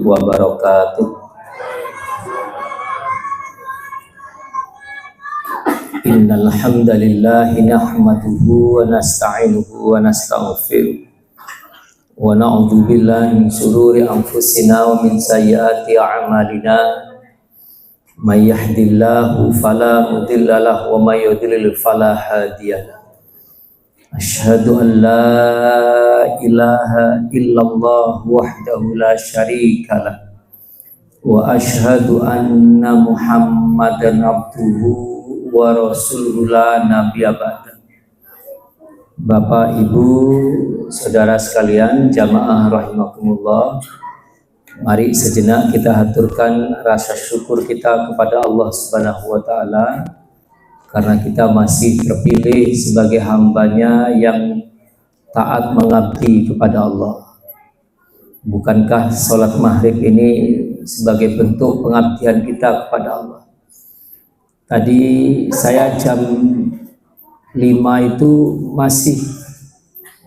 wabarakatuh. Innal hamdalillah nahmaduhu wa nasta'inuhu wa nastaghfiruh wa na'udzu billahi min shururi anfusina wa min sayyiati a'malina. May yahdihillahu fala mudilla lahu wa may yudlil fala hadiyalah. Asyhadu an la ilaha illallah wahdahu la syarikalah wa asyhadu anna Muhammadan abduhu wa rasuluhu la nabiyya ba'da. Bapak, Ibu, saudara sekalian, jamaah rahimakumullah, mari sejenak kita haturkan rasa syukur kita kepada Allah Subhanahu wa Ta'ala karena kita masih terpilih sebagai hambanya yang taat mengabdi kepada Allah. Bukankah sholat maghrib ini sebagai bentuk pengabdian kita kepada Allah? Tadi saya jam 5 itu masih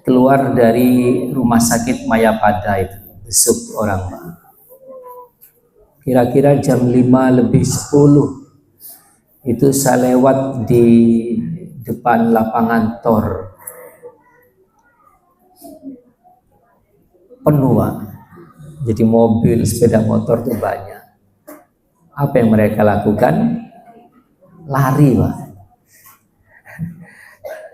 keluar dari rumah sakit Mayapada itu, besuk orang. Kira-kira jam 5:10 itu saya lewat di depan lapangan tor, penuh, jadi mobil, sepeda motor itu banyak. Apa yang mereka lakukan? Lari, Pak.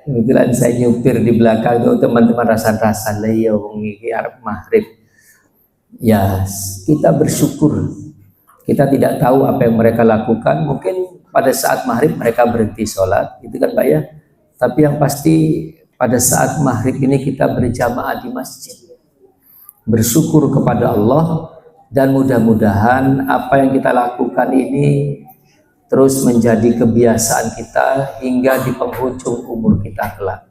Kebetulan saya nyupir di belakang tuh, teman-teman rasan-rasan lah ya ngiki arep maghrib. Ya, kita bersyukur. Kita tidak tahu apa yang mereka lakukan. Mungkin pada saat maghrib mereka berhenti sholat, gitu kan Pak ya. Tapi yang pasti pada saat maghrib ini kita berjamaah di masjid, bersyukur kepada Allah, dan mudah-mudahan apa yang kita lakukan ini terus menjadi kebiasaan kita hingga di penghujung umur kita kelak.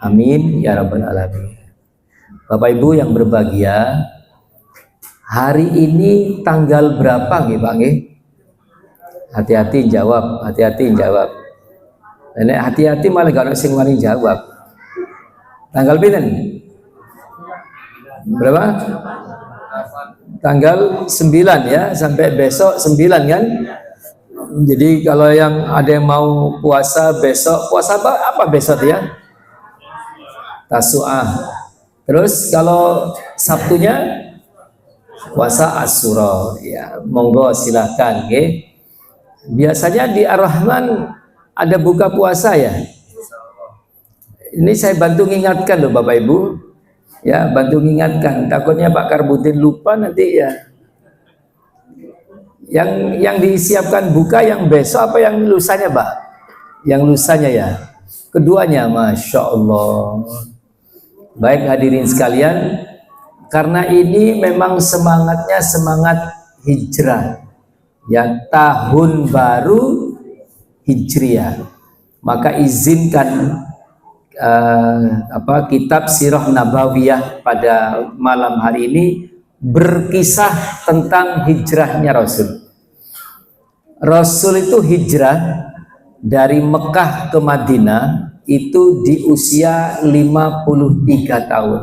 Amin ya rabbal alamin. Bapak Ibu yang berbahagia, hari ini tanggal berapa nggih Pak nggih? Hati-hati jawab, hati-hati jawab. Nek hati-hati malah gak ono sing wani jawab. Tanggal pinten? Berapa? Tanggal 9 ya, sampai besok 9 kan? Jadi kalau yang ada yang mau puasa besok, puasa apa besok ya? Tasu'ah. Terus kalau Sabtunya puasa Asyura. Ya, monggo silahkan, okay? Biasanya di Ar-Rahman ada buka puasa ya. Ini saya bantu mengingatkan loh Bapak Ibu. Ya, bantu mengingatkan. Takutnya Pak Karbudin lupa nanti ya. Yang disiapkan buka yang besok apa yang lusanya Pak? Yang lusanya ya. Keduanya, Masya Allah. Baik hadirin sekalian, karena ini memang semangatnya semangat hijrah. Ya, tahun baru Hijriah. Maka izinkan kitab Sirah Nabawiyah pada malam hari ini berkisah tentang hijrahnya Rasul. Rasul itu hijrah dari Mekah ke Madinah itu di usia 53 tahun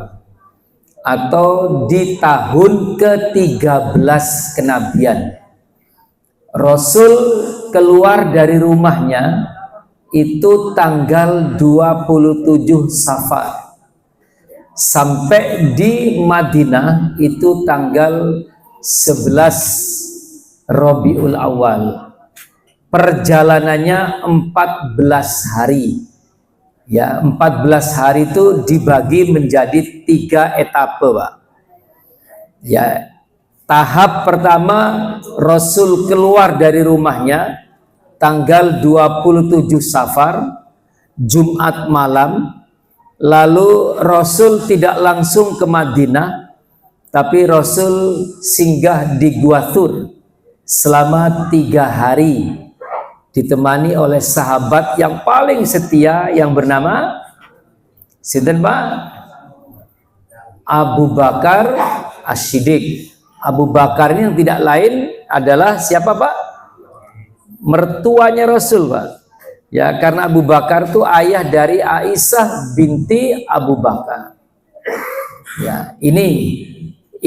atau di tahun ke-13 kenabian. Rasul keluar dari rumahnya itu tanggal 27 Safar. Sampai di Madinah itu tanggal 11 Rabiul Awal. Perjalanannya 14 hari. Ya, 14 hari itu dibagi menjadi 3 etape, Pak. Ya, tahap pertama Rasul keluar dari rumahnya tanggal 27 Safar, Jumat malam. Lalu Rasul tidak langsung ke Madinah, tapi Rasul singgah di Gua Thur selama 3 hari, ditemani oleh sahabat yang paling setia yang bernama sinten Pak? Abu Bakar As-Siddiq. Abu Bakar ini yang tidak lain adalah siapa Pak? Mertuanya Rasul Pak. Ya, karena Abu Bakar itu ayah dari Aisyah binti Abu Bakar. Ya, ini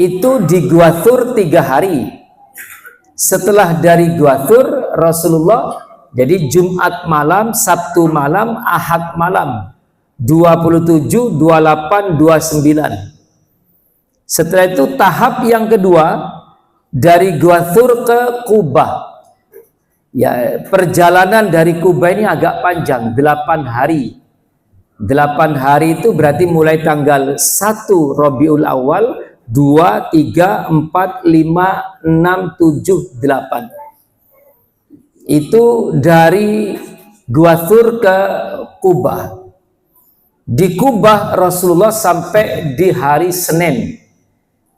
itu di Gua Thur 3 hari. Setelah dari Gua Thur, Rasulullah, jadi Jumat malam, Sabtu malam, Ahad malam, 27, 28, 29. Setelah itu tahap yang kedua, dari Gua Thur ke Kubah. Ya, perjalanan dari Kubah ini agak panjang, 8 hari. 8 hari itu berarti mulai tanggal 1 Rabiul Awal, 2, 3, 4, 5, 6, 7, 8. Itu dari Gua Thur ke Kubah. Di Kubah Rasulullah sampai di hari Senin.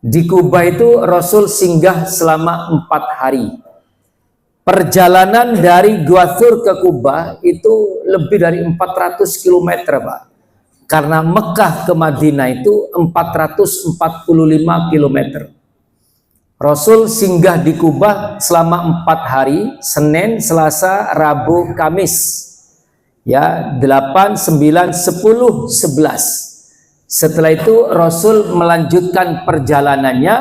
Di Kubah itu Rasul singgah selama 4 hari. Perjalanan dari Gua Thur ke Kubah itu lebih dari 400 km, Pak. Karena Mekah ke Madinah itu 445 km. Rasul singgah di Kubah selama 4 hari, Senin, Selasa, Rabu, Kamis. Ya, 8, 9, 10, 11. Setelah itu Rasul melanjutkan perjalanannya,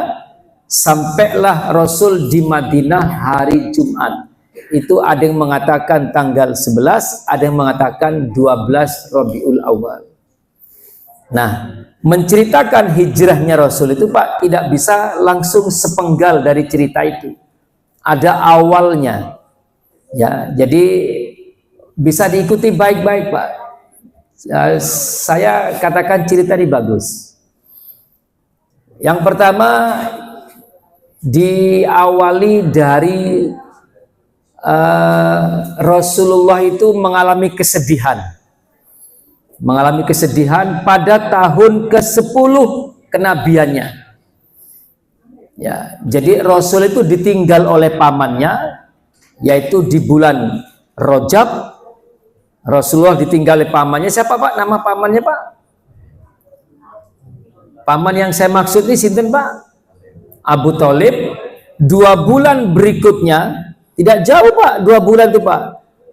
sampailah Rasul di Madinah hari Jumat. Itu ada yang mengatakan tanggal 11, ada yang mengatakan 12 Rabiul Awal. Nah, menceritakan hijrahnya Rasul itu, Pak, tidak bisa langsung sepenggal dari cerita itu. Ada awalnya. Ya, jadi bisa diikuti baik-baik, Pak. Saya katakan cerita ini bagus. Yang pertama, diawali dari Rasulullah itu mengalami kesedihan pada tahun ke-10 kenabiannya. Ya, jadi Rasul itu ditinggal oleh pamannya, yaitu di bulan Rajab. Rasulullah ditinggal oleh pamannya. Siapa, Pak, nama pamannya, Pak? Paman yang saya maksud ini sinten, Pak? Abu Thalib. 2 bulan berikutnya, tidak jauh, Pak, 2 bulan itu, Pak.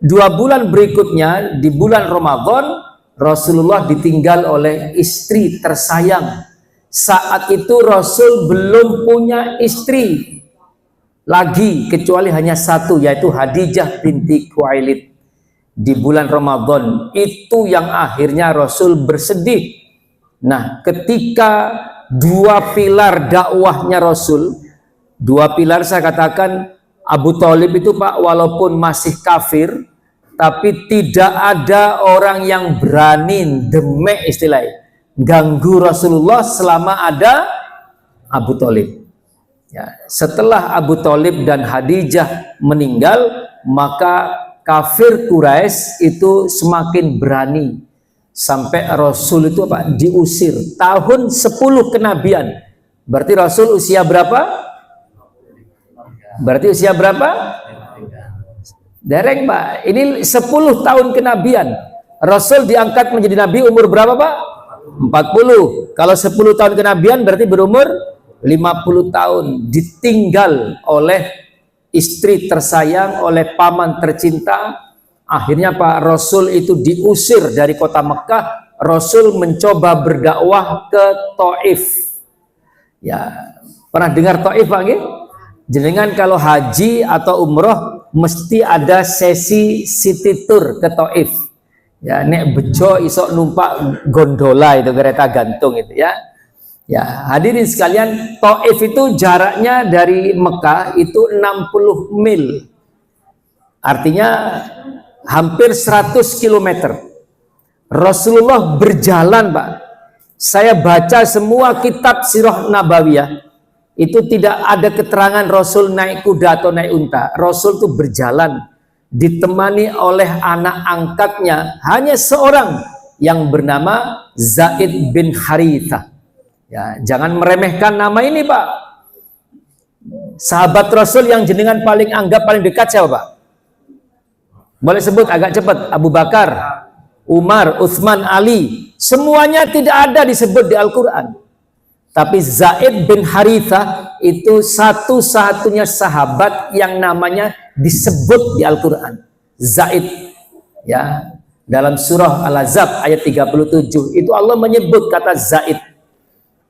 2 bulan berikutnya, di bulan Ramadan, Rasulullah ditinggal oleh istri tersayang. Saat itu Rasul belum punya istri lagi, kecuali hanya satu, yaitu Khadijah binti Khuwailid. Di bulan Ramadan itu yang akhirnya Rasul bersedih. Nah, ketika 2 pilar dakwahnya Rasul, 2 pilar saya katakan, Abu Thalib itu, Pak, walaupun masih kafir, tapi tidak ada orang yang berani demek istilahnya ganggu Rasulullah selama ada Abu Thalib. Ya, setelah Abu Thalib dan Khadijah meninggal, maka kafir Quraisy itu semakin berani sampai Rasul itu, Pak, diusir tahun 10 kenabian. Berarti Rasul usia berapa? Dereng, Pak. Ini 10 tahun kenabian. Rasul diangkat menjadi nabi umur berapa, Pak? 40. Kalau 10 tahun kenabian berarti berumur 50 tahun. Ditinggal oleh istri tersayang, oleh paman tercinta. Akhirnya, Pak, Rasul itu diusir dari kota Mekah. Rasul mencoba berdakwah ke Taif. Ya, pernah dengar Taif, Pak? Jenengan kalau haji atau umroh mesti ada sesi city tour ke Taif. Ya, nek bejo isok numpak gondola itu, kereta gantung itu, ya. Ya, hadirin sekalian, Taif itu jaraknya dari Mekah itu 60 mil. Artinya hampir 100 km. Rasulullah berjalan, Pak. Saya baca semua kitab sirah nabawiyah, itu tidak ada keterangan Rasul naik kuda atau naik unta. Rasul itu berjalan ditemani oleh anak angkatnya, hanya seorang yang bernama Zaid bin Harithah. Ya, jangan meremehkan nama ini, Pak. Sahabat Rasul yang jenengan paling anggap paling dekat siapa, Pak? Boleh sebut agak cepat. Abu Bakar, Umar, Utsman, Ali. Semuanya tidak ada disebut di Al-Quran. Tapi Zaid bin Harithah itu satu-satunya sahabat yang namanya disebut di Al-Quran. Zaid. Ya, dalam surah Al-Ahzab ayat 37 itu Allah menyebut kata Zaid.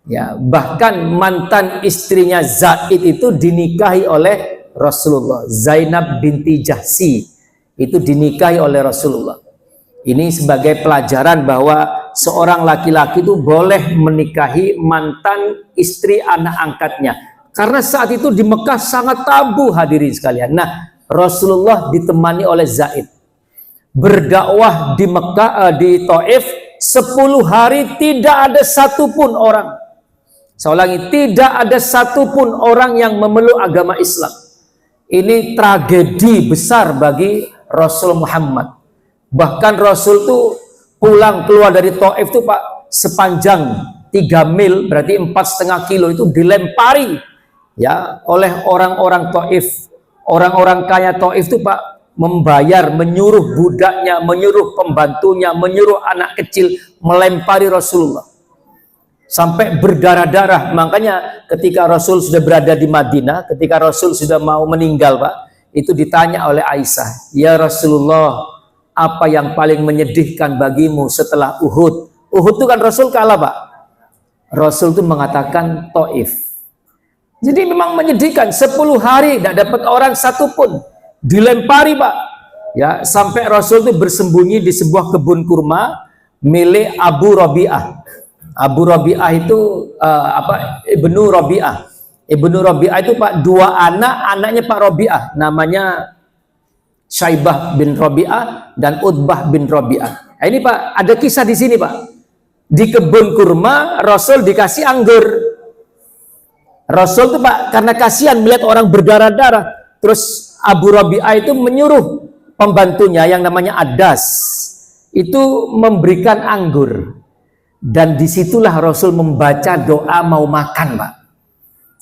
Ya, bahkan mantan istrinya Zaid itu dinikahi oleh Rasulullah. Zainab binti Jahsy itu dinikahi oleh Rasulullah. Ini sebagai pelajaran bahwa seorang laki-laki itu boleh menikahi mantan istri anak angkatnya. Karena saat itu di Mekah sangat tabu, hadirin sekalian. Nah, Rasulullah ditemani oleh Zaid berdakwah di Mekah, di Taif 10 hari, tidak ada satupun orang, saya ulangi, tidak ada satupun orang yang memeluk agama Islam. Ini tragedi besar bagi Rasul Muhammad. Bahkan Rasul tuh keluar dari Taif tuh Pak, sepanjang 3 mil, berarti 4,5 kilo, itu dilempari ya oleh orang-orang Taif. Orang-orang kaya Taif itu Pak membayar, menyuruh budaknya, menyuruh pembantunya, menyuruh anak kecil melempari Rasulullah sampai berdarah-darah. Makanya ketika Rasul sudah berada di Madinah, ketika Rasul sudah mau meninggal Pak, itu ditanya oleh Aisyah, "Ya Rasulullah, apa yang paling menyedihkan bagimu setelah Uhud?" Uhud itu kan Rasul kalah Pak. Rasul itu mengatakan Taif. Jadi memang menyedihkan, 10 hari tidak dapat orang satupun, dilempari Pak. Ya, sampai Rasul itu bersembunyi di sebuah kebun kurma milik Abu Rabi'ah. Abu Rabi'ah itu Ibnu Rabi'ah. Ibnu Rabi'ah itu Pak, 2 anaknya Pak Rabi'ah, namanya Syaibah bin Rabi'ah dan Utbah bin Rabi'ah. Nah, ini Pak, ada kisah di sini Pak. Di kebun kurma Rasul dikasih anggur. Rasul tuh Pak, karena kasihan melihat orang berdarah-darah, terus Abu Rabi'ah itu menyuruh pembantunya yang namanya Adas itu memberikan anggur. Dan disitulah Rasul membaca doa mau makan Pak.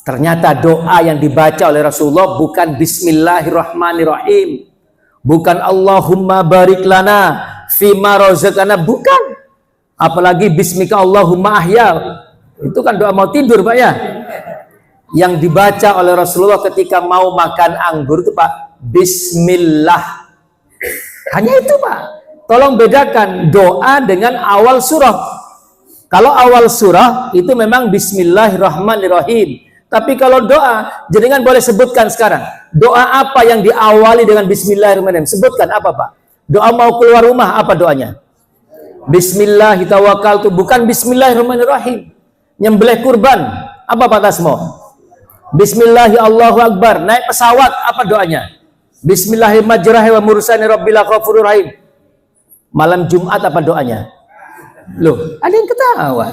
Ternyata doa yang dibaca oleh Rasulullah bukan Bismillahirrahmanirrahim, bukan Allahumma barik lana fima razaqana, bukan. Apalagi Bismika Allahumma ahya, itu kan doa mau tidur Pak ya. Yang dibaca oleh Rasulullah ketika mau makan anggur itu Pak, Bismillah. Hanya itu Pak. Tolong bedakan doa dengan awal surah. Kalau awal surah itu memang Bismillahirrahmanirrahim. Tapi kalau doa, jenengan boleh sebutkan sekarang. Doa apa yang diawali dengan Bismillahirrahmanirrahim? Sebutkan apa Pak? Doa mau keluar rumah, apa doanya? Bismillahirrahmanirrahim, bukan Bismillahirrahmanirrahim. Nyembelih kurban, apa Pak Tasmo? Bismillahi Allahu Akbar. Naik pesawat, apa doanya? Bismillahirrahmanirrahim wa mursani rabbil ghafurur rahim. Malam Jumat apa doanya? Loh, ada yang ketawa.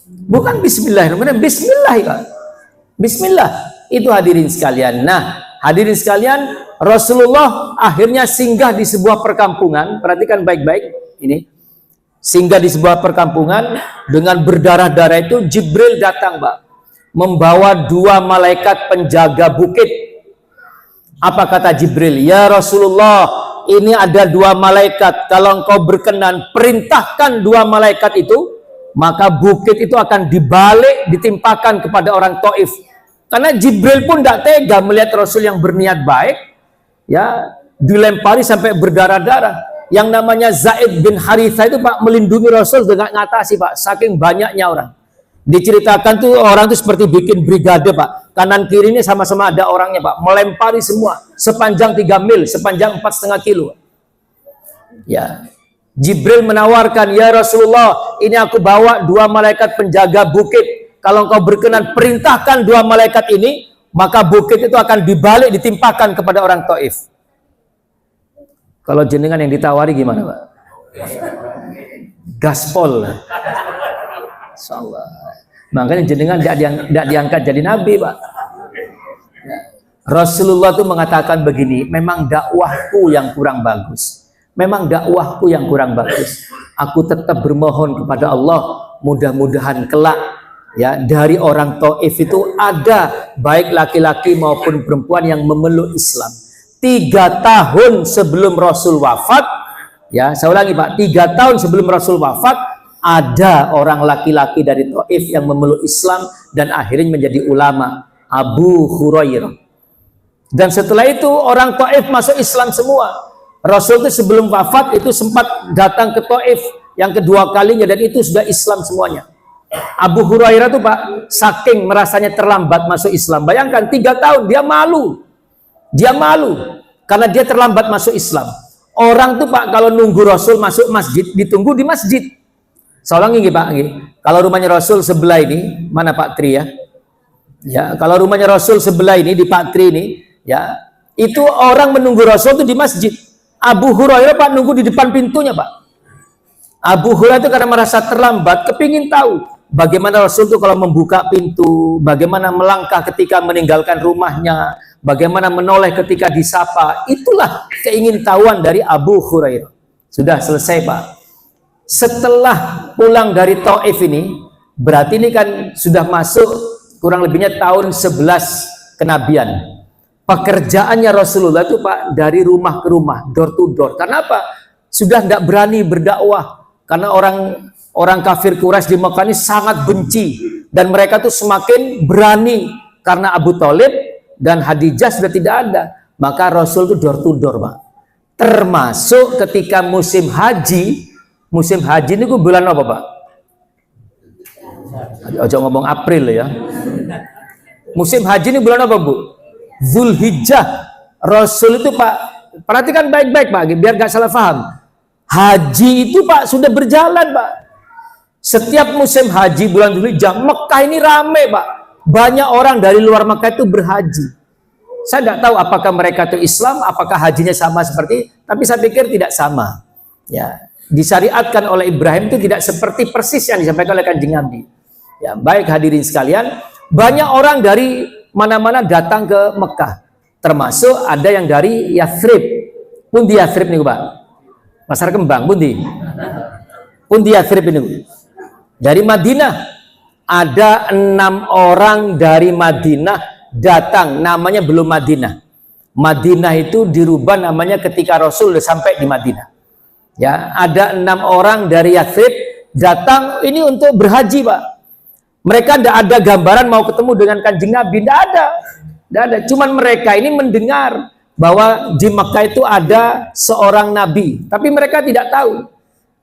Bukan Bismillahirrahmanirrahim, Bismillah ya. Bismillah. Itu hadirin sekalian. Nah, hadirin sekalian, Rasulullah akhirnya singgah di sebuah perkampungan. Perhatikan baik-baik ini. Singgah di sebuah perkampungan dengan berdarah-darah itu Jibril datang Pak, membawa 2 malaikat penjaga bukit. Apa kata Jibril? Ya Rasulullah, ini ada 2 malaikat. Kalau engkau berkenan, perintahkan 2 malaikat itu, maka bukit itu akan dibalik, ditimpakan kepada orang Taif. Karena Jibril pun tidak tega melihat Rasul yang berniat baik, ya, dilempari sampai berdarah-darah. Yang namanya Zaid bin Harithah itu Pak melindungi Rasul dengan ngatasi Pak, saking banyaknya orang. Diceritakan tuh orang itu seperti bikin brigade Pak, kanan kirinya sama-sama ada orangnya Pak, melempari semua sepanjang 3 mil, sepanjang 4,5 kilo. Ya, Jibril menawarkan, ya Rasulullah, ini aku bawa 2 malaikat penjaga bukit. Kalau engkau berkenan, perintahkan 2 malaikat ini, maka bukit itu akan dibalik, ditimpakan kepada orang Taif. Kalau jenengan yang ditawari gimana Pak? Gaspol. Insyaallah. Makanya jenengan tidak diangkat jadi nabi Pak. Rasulullah itu mengatakan begini, memang dakwahku yang kurang bagus. Memang dakwahku yang kurang bagus. Aku tetap bermohon kepada Allah, mudah-mudahan kelak ya dari orang Taif itu ada baik laki-laki maupun perempuan yang memeluk Islam. 3 tahun sebelum Rasul wafat, ya saya ulangi Pak, 3 tahun sebelum Rasul wafat ada orang laki-laki dari Taif yang memeluk Islam dan akhirnya menjadi ulama, Abu Hurairah. Dan setelah itu orang Taif masuk Islam semua. Rasul itu sebelum wafat itu sempat datang ke Taif yang kedua kalinya dan itu sudah Islam semuanya. Abu Hurairah tuh Pak, saking merasanya terlambat masuk Islam. Bayangkan 3 tahun dia malu. Dia malu karena dia terlambat masuk Islam. Orang tuh Pak kalau nunggu Rasul masuk masjid, ditunggu di masjid. Soalnya gini Pak, gini. Kalau rumahnya Rasul sebelah ini, mana Pak Tri ya? Ya, kalau rumahnya Rasul sebelah ini di Pak Tri ini, ya, itu orang menunggu Rasul tuh di masjid. Abu Hurairah Pak nunggu di depan pintunya Pak. Abu Hurairah itu karena merasa terlambat, kepingin tahu bagaimana Rasul itu kalau membuka pintu, bagaimana melangkah ketika meninggalkan rumahnya, bagaimana menoleh ketika disapa. Itulah keingintahuan dari Abu Hurairah. Sudah selesai Pak. Setelah pulang dari Taif ini, berarti ini kan sudah masuk kurang lebihnya tahun 11 kenabian. Pekerjaannya Rasulullah itu Pak dari rumah ke rumah, door to door. Karena apa? Sudah tidak berani berdakwah karena orang kafir Quraisy di Mekah ini sangat benci dan mereka tuh semakin berani karena Abu Thalib dan Khadijah sudah tidak ada. Maka Rasul itu door to door Pak. Termasuk ketika musim haji ini ke bulan apa Pak? Ojo ngomong April ya. Musim haji ini bulan apa Bu? Zulhijjah. Rasul itu Pak, perhatikan baik-baik Pak, biar gak salah paham. Haji itu Pak sudah berjalan Pak. Setiap musim haji bulan Zulhijjah, Mekah ini rame Pak. Banyak orang dari luar Mekah itu berhaji. Saya tidak tahu apakah mereka itu Islam, apakah hajinya sama seperti, tapi saya pikir tidak sama. Ya, disyariatkan oleh Ibrahim itu tidak seperti persis yang disampaikan oleh Kanjeng Nabi. Ya, baik hadirin sekalian, banyak orang dari mana-mana datang ke Mekah, termasuk ada yang dari Yathrib. Pundi Yathrib nih Pak? Pasar Kembang, pundi Yathrib ini. Dari Madinah ada 6 orang dari Madinah datang, namanya belum Madinah. Madinah itu dirubah namanya ketika Rasul sudah sampai di Madinah. Ya, ada 6 orang dari Yathrib datang ini untuk berhaji Pak. Mereka tidak ada gambaran mau ketemu dengan Kanjeng Nabi, tidak ada. Cuman mereka ini mendengar bahwa di Mekah itu ada seorang Nabi, tapi mereka tidak tahu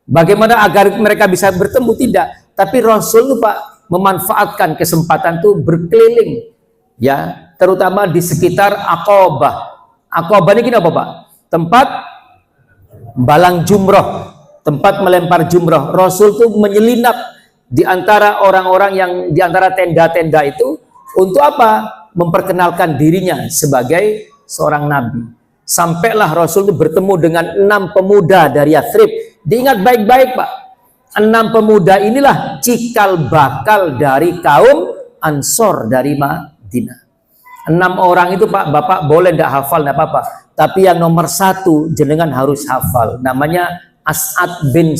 bagaimana agar mereka bisa bertemu, tidak. Tapi Rasul itu Pak memanfaatkan kesempatan itu berkeliling, ya, terutama di sekitar Aqabah. Aqabah ini apa Pak? Tempat balang jumroh, tempat melempar jumroh. Rasul itu menyelinap di antara orang-orang yang di antara tenda-tenda itu untuk apa? Memperkenalkan dirinya sebagai seorang nabi. Sampailah Rasul itu bertemu dengan 6 pemuda dari Yathrib. Diingat baik-baik Pak. 6 pemuda inilah cikal bakal dari kaum Ansor dari Madinah. 6 orang itu Pak, Bapak boleh tidak hafal, tidak apa-apa. Tapi yang nomor 1 jenengan harus hafal. Namanya As'ad bin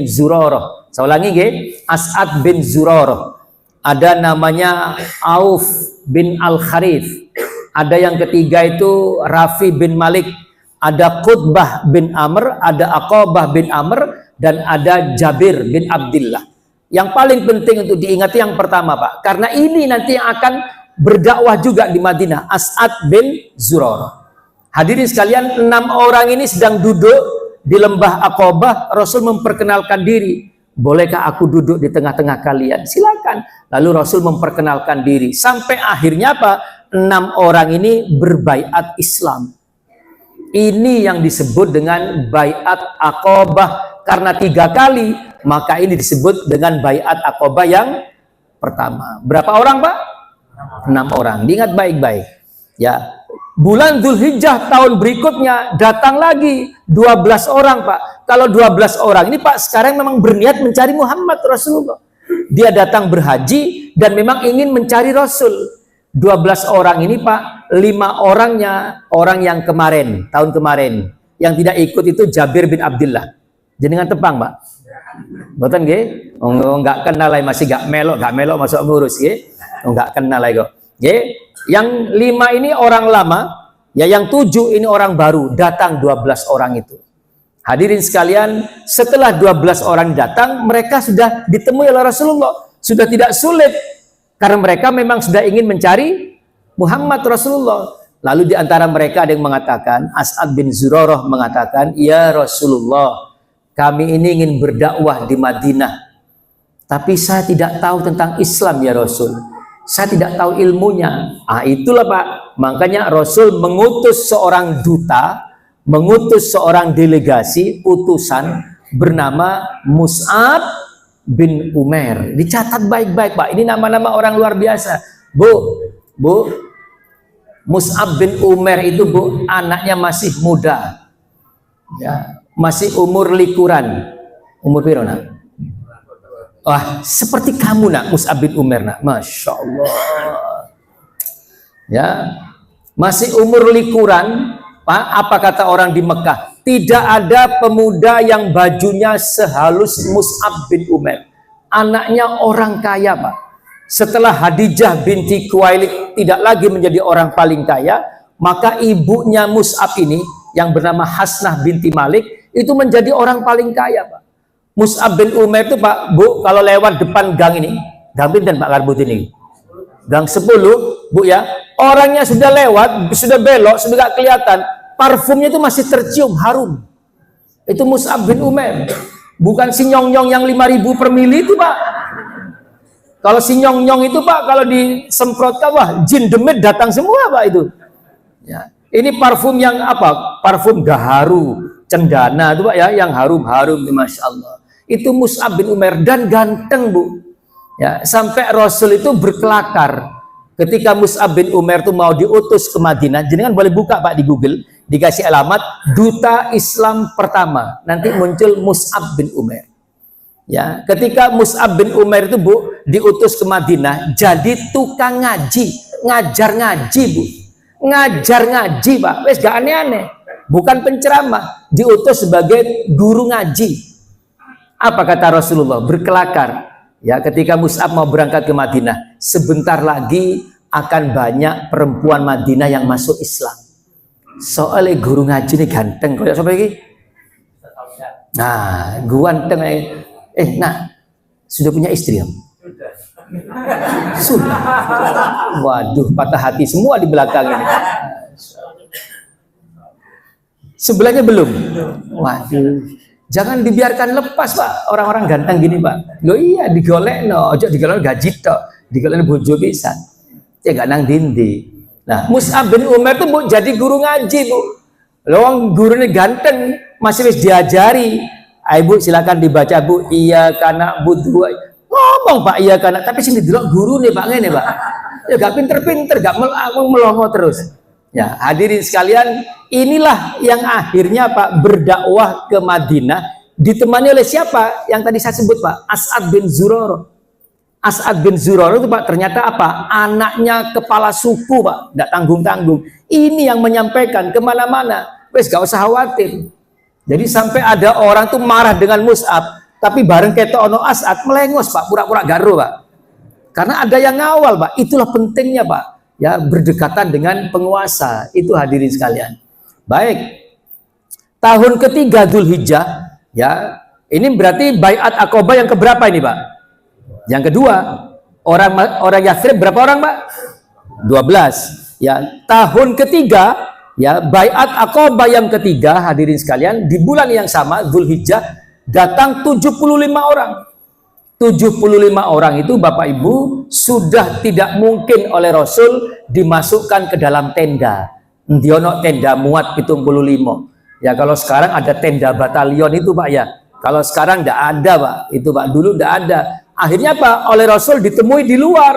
Zurarah. Saya ulangi nggih, As'ad bin Zurarah. Ada namanya Auf bin Al-Kharif. Ada yang ketiga itu Rafi bin Malik. Ada Qutbah bin Amr, ada Aqabah bin Amr, dan ada Jabir bin Abdillah. Yang paling penting untuk diingati yang pertama Pak, karena ini nanti yang akan berdakwah juga di Madinah, As'ad bin Zurarah. Hadirin sekalian, 6 orang ini sedang duduk di lembah Aqabah. Rasul memperkenalkan diri. Bolehkah aku duduk di tengah-tengah kalian? Silakan. Lalu Rasul memperkenalkan diri. Sampai akhirnya apa? 6 orang ini berbaiat Islam. Ini yang disebut dengan baiat Aqabah. Karena 3 kali, maka ini disebut dengan baiat Aqabah yang pertama. Berapa orang Pak? 6 orang. Diingat baik-baik. Ya. Bulan Zulhijjah tahun berikutnya datang lagi 12 orang Pak. Kalau 12 orang ini Pak sekarang memang berniat mencari Muhammad Rasulullah. Dia datang berhaji dan memang ingin mencari Rasul. 12 orang ini Pak, 5 orangnya orang yang kemarin, tahun kemarin. Yang tidak ikut itu Jabir bin Abdillah. Jenengan tepang Pak. Betul nggih? Enggak kenal lagi, masih gak melok masuk ngurus nggih. Enggak kenal lagi kok. Nggih. Yang 5 ini orang lama, ya yang 7 ini orang baru, datang 12 orang itu. Hadirin sekalian, setelah 12 orang datang, mereka sudah ditemui oleh Rasulullah. Sudah tidak sulit, karena mereka memang sudah ingin mencari Muhammad Rasulullah. Lalu di antara mereka ada yang mengatakan, As'ad bin Zurarah mengatakan, ya Rasulullah, kami ini ingin berdakwah di Madinah. tapi saya tidak tahu tentang Islam ya Rasul. Saya tidak tahu ilmunya. Itulah Pak. Makanya Rasul mengutus seorang duta, mengutus seorang delegasi, utusan bernama Mus'ab bin Umair. Dicatat baik-baik Pak. Ini nama-nama orang luar biasa. Bu, Mus'ab bin Umair itu Bu, anaknya masih muda. Ya, masih umur likuran. Umur piro nak? Wah, seperti kamu nak, Mus'ab bin Umair nak. Masya Allah. Ya, masih umur likuran. Pak, apa kata orang di Mekah? Tidak ada pemuda yang bajunya sehalus Mus'ab bin Umair. Anaknya orang kaya Pak. Setelah Khadijah binti Khuwailid tidak lagi menjadi orang paling kaya, maka ibunya Mus'ab ini yang bernama Hasnah binti Malik itu menjadi orang paling kaya Pak. Mus'ab bin Umair itu Pak, Bu, kalau lewat depan gang ini, gang pinten Pak Karbut ini? Gang 10, Bu ya. Orangnya sudah lewat, sudah belok, sudah gak kelihatan. Parfumnya itu masih tercium, harum. Itu Mus'ab bin Umair. Bukan si nyong-nyong yang 5.000 per mili itu Pak. Kalau si nyong-nyong itu Pak, kalau disemprotkan, wah jin demit datang semua Pak itu. Ya. Ini parfum yang apa? Parfum gaharu, cendana itu Pak ya, yang harum-harum, Masya Allah. Itu Mus'ab bin Umair dan ganteng Bu. Ya, sampai Rasul itu berkelakar ketika Mus'ab bin Umair itu mau diutus ke Madinah. Jenengan boleh buka Pak di Google, dikasih alamat duta Islam pertama. Nanti muncul Mus'ab bin Umair. Ya, ketika Mus'ab bin Umair itu Bu diutus ke Madinah jadi tukang ngaji, ngajar ngaji Bu. Ngajar ngaji Pak. Wes gak aneh-aneh. Bukan penceramah, diutus sebagai guru ngaji. Apa kata Rasulullah? Berkelakar ya ketika Mus'ab mau berangkat ke Madinah, sebentar lagi akan banyak perempuan Madinah yang masuk Islam. Soalnya guru ngaji ini ganteng. Kau siapa lagi? Nah, ganteng. Nah, sudah punya istri ya? Sudah. Waduh, patah hati semua di belakang ini. Sebelahnya belum. Waduh. Jangan dibiarkan lepas Pak, orang-orang ganteng gini Pak. Loh iya, digolek no, ojo digolek gaji tok, digolek bojo pisan. Ya gak nang dindi. Nah, Mus'ab bin Umair itu Bu jadi guru ngaji Bu. Loh gurunya ganteng, masih wis diajari. Ayo Bu silakan dibaca Bu, iya kana budu. Ngomong Pak iya kana, tapi sini delok guru nih Pak ngene Pak. Ya gak pinter-pinter, gak melongo terus. Ya, hadirin sekalian, inilah yang akhirnya Pak berdakwah ke Madinah ditemani oleh siapa? Yang tadi saya sebut Pak, As'ad bin Zurarah. As'ad bin Zurarah itu Pak ternyata apa? Anaknya kepala suku Pak, tidak tanggung-tanggung. Ini yang menyampaikan kemana-mana. Wes gak usah khawatir. Jadi sampai ada orang tuh marah dengan Mus'ab, tapi bareng ketok ono As'ad melengos Pak, pura-pura garo Pak. Karena ada yang ngawal Pak. Itulah pentingnya Pak. Ya, berdekatan dengan penguasa. Itu hadirin sekalian. Baik. Tahun ketiga Dzulhijjah, ya. Ini berarti Baiat Aqabah yang keberapa ini, Pak? Yang kedua. Orang Yathrib berapa orang, Pak? 12. Ya, tahun ketiga, ya, Baiat Aqabah yang ketiga, hadirin sekalian, di bulan yang sama Dzulhijjah datang 75 orang. 75 orang itu Bapak Ibu sudah tidak mungkin oleh Rasul dimasukkan ke dalam tenda. Ndiono tenda muat 75. Ya kalau sekarang ada tenda batalion itu Pak ya. Kalau sekarang tidak ada Pak. Itu Pak dulu tidak ada. Akhirnya Pak oleh Rasul ditemui di luar.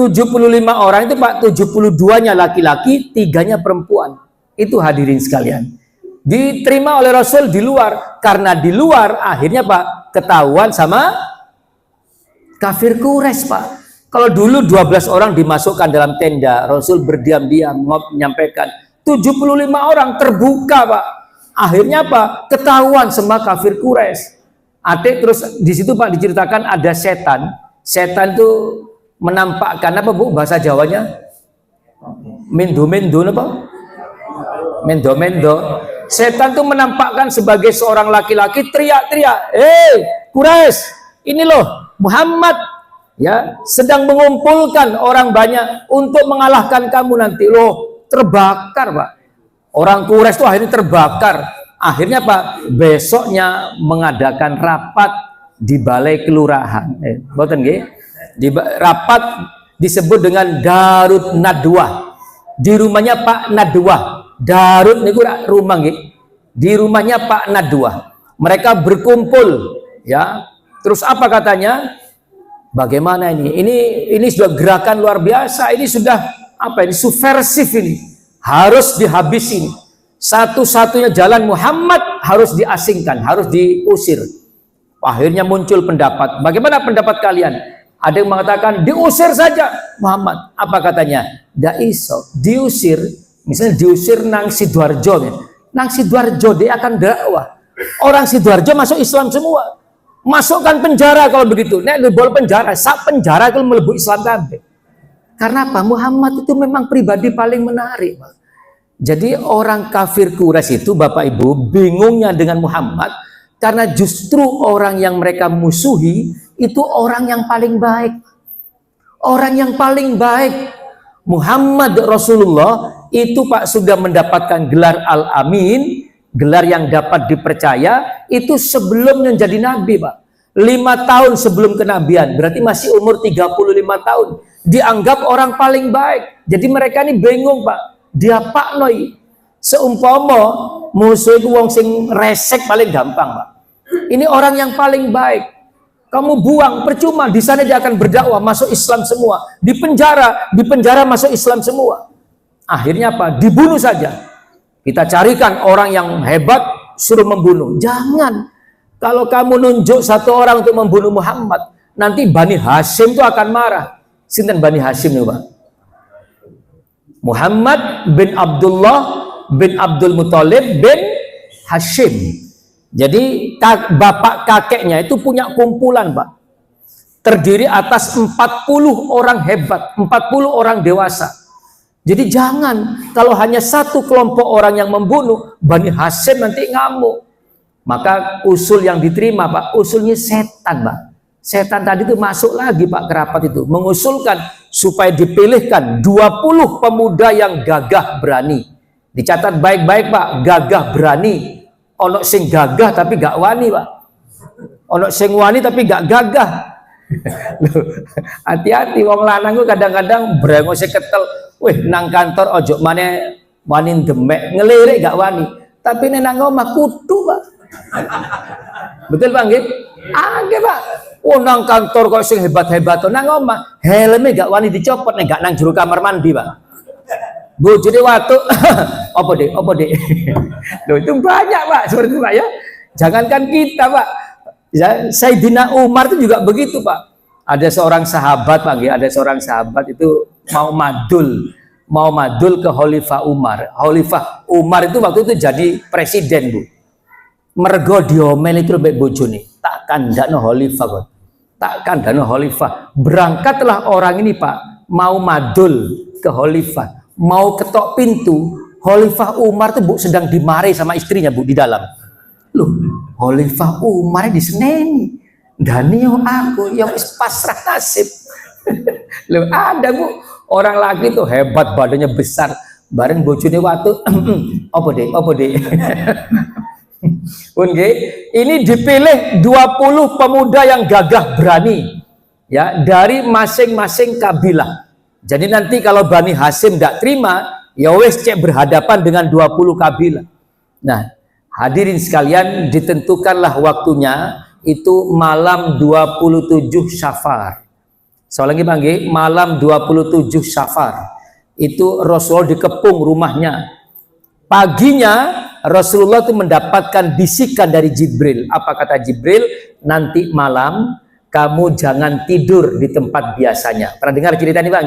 75 orang itu Pak 72-nya laki-laki, 3-nya perempuan. Itu hadirin sekalian. Diterima oleh Rasul di luar, karena di luar akhirnya Pak ketahuan sama kafir Quraisy Pak. Kalau dulu 12 orang dimasukkan dalam tenda, Rasul berdiam-diam menyampaikan. 75 orang terbuka Pak. Akhirnya Pak ketahuan sama kafir Quraisy. Terus di situ Pak diceritakan ada setan. Setan itu menampakkan apa Bu bahasa Jawanya? Mendo-mendo apa? Mendo-mendo. Setan itu menampakkan sebagai seorang laki-laki teriak-teriak, Quraisy, ini loh Muhammad ya sedang mengumpulkan orang banyak untuk mengalahkan kamu nanti. Loh terbakar Pak. Orang Quraisy itu akhirnya terbakar. Akhirnya Pak besoknya mengadakan rapat di balai kelurahan. Boten nggih? Rapat disebut dengan Darut Nadwa. Di rumahnya Pak Nadwa. Darut niku rumah nggih. Di rumahnya Pak Nadwa. Mereka berkumpul, ya. Terus apa katanya? Bagaimana ini? Ini sudah gerakan luar biasa. Ini sudah apa ini? Subversif ini. Harus dihabisi. Satu-satunya jalan Muhammad harus diasingkan, harus diusir. Akhirnya muncul pendapat. Bagaimana pendapat kalian? Ada yang mengatakan diusir saja Muhammad. Apa katanya? Ndak iso. Diusir, misalnya diusir nang Sidoarjo. Nang Sidoarjo dia akan dakwah. Orang Sidoarjo masuk Islam semua. Masukkan penjara kalau begitu. Nek lebol penjara, sak penjara kalau melebu Islam kabeh. Karena apa? Muhammad itu memang pribadi paling menarik, Pak. Jadi orang kafir Quraisy itu Bapak Ibu bingungnya dengan Muhammad karena justru orang yang mereka musuhi itu orang yang paling baik. Orang yang paling baik. Muhammad Rasulullah itu Pak sudah mendapatkan gelar Al-Amin, gelar yang dapat dipercaya itu sebelum menjadi nabi, Pak. 5 tahun sebelum kenabian, berarti masih umur 35 tahun. Dianggap orang paling baik. Jadi mereka ini bingung, Pak. Dia Pak Noi seumpama musuh itu wong sing resek paling gampang, Pak. Ini orang yang paling baik. Kamu buang percuma, di sana dia akan berdakwah masuk Islam semua. Di penjara masuk Islam semua. Akhirnya apa? Dibunuh saja. Kita carikan orang yang hebat suruh membunuh. Jangan. Kalau kamu nunjuk satu orang untuk membunuh Muhammad, nanti Bani Hashim itu akan marah. Sinten Bani Hashim nih, Pak? Muhammad bin Abdullah bin Abdul Muthalib bin Hashim. Jadi bapak kakeknya itu punya kumpulan, Pak. Terdiri atas 40 orang hebat, 40 orang dewasa. Jadi jangan kalau hanya satu kelompok orang yang membunuh, Bani Hashim nanti ngamuk. Maka usul yang diterima, Pak, usulnya setan, Pak. Setan tadi itu masuk lagi, Pak, ke rapat itu mengusulkan supaya dipilihkan 20 pemuda yang gagah berani. Dicatat baik-baik, Pak, gagah berani. Ono sing gagah tapi gak wani, Pak. Ono sing wani tapi gak gagah. Hati-hati wong lanang ku kadang-kadang brengose ketel. Wih, nang kantor ojo maneh wani demek, ngelirik gak wani. Tapi nang omah kudu, Pak. Betul, Pak nggih? Nggih, Pak. Oh, nang kantor kok sing hebat-hebat nang omah helme gak wani dicopot nek gak nang jero kamar mandi, Pak. Bojone watu. Apa, Dek? Loh, itu banyak, Pak, seperti itu, Pak, ya. Jangankan kita, Pak. Ya, Sayyidina Umar itu juga begitu, Pak. Ada seorang sahabat, Pak, ya, ada seorang sahabat itu mau madul ke Khalifah Umar. Khalifah Umar itu waktu itu jadi presiden, Bu. Mergo diomeli terus mbek bojone. Tak kandhakno khalifah kok. Tak kandhakno khalifah. Berangkatlah orang ini, Pak, mau madul ke khalifah. Mau ketok pintu, Khalifah Umar tuh, Bu, sedang dimarahi sama istrinya, Bu, di dalam. Loh, Khalifah Umar diseneni. Dani yang aku yang pasrah nasib. Loh, ada, Bu, orang lagi tuh hebat, badannya besar. Bareng bojone watu. Apa, Dek? Ini dipilih 20 pemuda yang gagah berani, ya, dari masing-masing kabilah. Jadi nanti kalau Bani Hashim tidak terima, ya wes cek berhadapan dengan 20 kabilah. Nah, hadirin sekalian, ditentukanlah waktunya itu malam 27 Syafar. Soalnya lagi, malam 27 Syafar itu Rasulullah dikepung rumahnya. Paginya Rasulullah itu mendapatkan bisikan dari Jibril. Apa kata Jibril? Nanti malam kamu jangan tidur di tempat biasanya. Pernah dengar cerita ini, Pak?